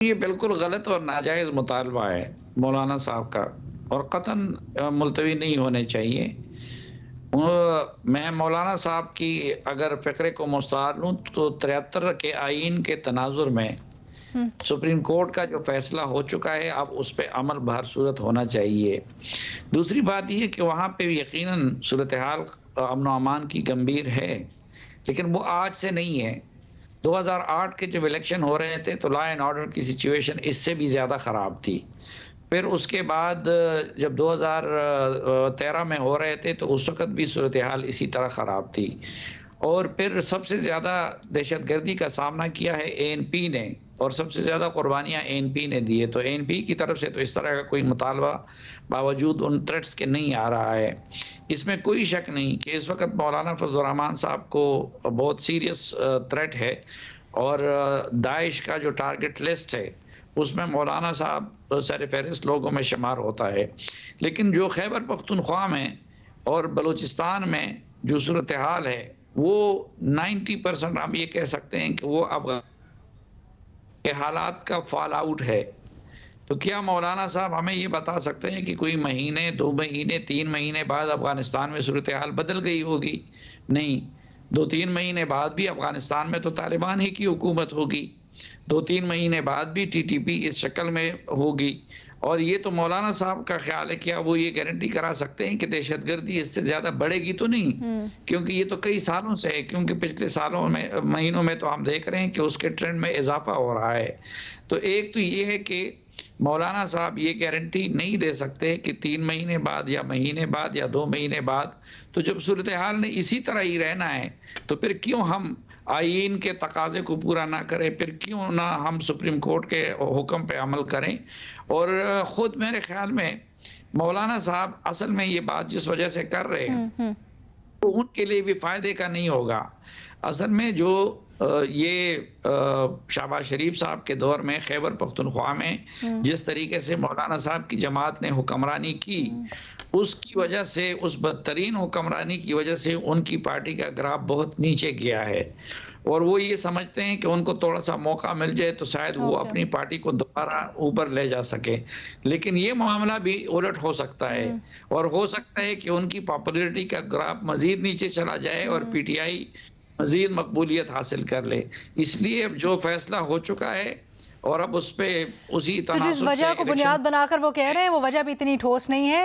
یہ بالکل غلط اور ناجائز مطالبہ ہے مولانا صاحب کا، اور قطعاً ملتوی نہیں ہونے چاہیے۔ میں مولانا صاحب کی اگر فقرے کو مستعار لوں تو 73 کے آئین کے تناظر میں ہم، سپریم کورٹ کا جو فیصلہ ہو چکا ہے اب اس پہ عمل بہر صورت ہونا چاہیے۔ دوسری بات یہ کہ وہاں پہ یقیناً صورتحال امن و امان کی گمبھیر ہے، لیکن وہ آج سے نہیں ہے۔ 2008 کے جب الیکشن ہو رہے تھے تو لا اینڈ آرڈر کی سچویشن اس سے بھی زیادہ خراب تھی۔ پھر اس کے بعد جب 2013 میں ہو رہے تھے تو اس وقت بھی صورتحال اسی طرح خراب تھی، اور پھر سب سے زیادہ دہشت گردی کا سامنا کیا ہے اے این پی نے، اور سب سے زیادہ قربانیاں اے این پی نے دی ہے۔ تو اے این پی کی طرف سے تو اس طرح کا کوئی مطالبہ باوجود ان تھریٹس کے نہیں آ رہا ہے۔ اس میں کوئی شک نہیں کہ اس وقت مولانا فضل الرحمان صاحب کو بہت سیریس تھریٹ ہے، اور داعش کا جو ٹارگٹ لسٹ ہے اس میں مولانا صاحب سر فہرست لوگوں میں شمار ہوتا ہے۔ لیکن جو خیبر پختونخوا میں اور بلوچستان میں جو صورتحال ہے وہ 90% ہم یہ کہہ سکتے ہیں کہ وہ اب کے حالات کا فال آؤٹ ہے۔ تو کیا مولانا صاحب ہمیں یہ بتا سکتے ہیں کہ کوئی مہینے، 2 مہینے، 3 مہینے بعد افغانستان میں صورتحال بدل گئی ہوگی؟ نہیں، 2-3 مہینے بعد بھی افغانستان میں تو طالبان ہی کی حکومت ہوگی، 2-3 مہینے بعد بھی ٹی ٹی پی اس شکل میں ہوگی۔ اور یہ تو مولانا صاحب کا خیال ہے، کیا وہ یہ گارنٹی کرا سکتے ہیں کہ دہشت گردی اس سے زیادہ بڑھے گی؟ تو نہیں، کیونکہ یہ تو کئی سالوں سے ہے، کیونکہ پچھلے سالوں میں مہینوں میں تو ہم دیکھ رہے ہیں کہ اس کے ٹرینڈ میں اضافہ ہو رہا ہے۔ تو ایک تو یہ ہے کہ مولانا صاحب یہ گارنٹی نہیں دے سکتے کہ 3 مہینے بعد یا مہینے بعد یا 2 مہینے بعد، تو جب صورتحال نے اسی طرح ہی رہنا ہے تو پھر کیوں ہم آئین کے تقاضے کو پورا نہ کریں، پھر کیوں نہ ہم سپریم کورٹ کے حکم پہ عمل کریں؟ اور خود میرے خیال میں مولانا صاحب اصل میں یہ بات جس وجہ سے کر رہے ہیں تو ان کے لیے بھی فائدے کا نہیں ہوگا۔ اصل میں جو یہ شہباز شریف صاحب کے دور میں خیبر پختونخوا میں جس طریقے سے مولانا صاحب کی جماعت نے حکمرانی کی، اس کی وجہ سے، اس بدترین حکمرانی کی وجہ سے ان کی پارٹی کا گراف بہت نیچے گیا ہے، اور وہ یہ سمجھتے ہیں کہ ان کو تھوڑا سا موقع مل جائے تو شاید وہ اپنی پارٹی کو دوبارہ اوپر لے جا سکے۔ لیکن یہ معاملہ بھی الٹ ہو سکتا ہے، اور ہو سکتا ہے کہ ان کی پاپولیرٹی کا گراف مزید نیچے چلا جائے اور پی ٹی آئی مزید مقبولیت حاصل کر لے۔ اس لیے اب جو فیصلہ ہو چکا ہے اور اب اس پہ اسی تو جس تناسب سے وجہ کو بنیاد بنا کر وہ کہہ رہے ہیں وہ وجہ بھی اتنی ٹھوس نہیں ہے۔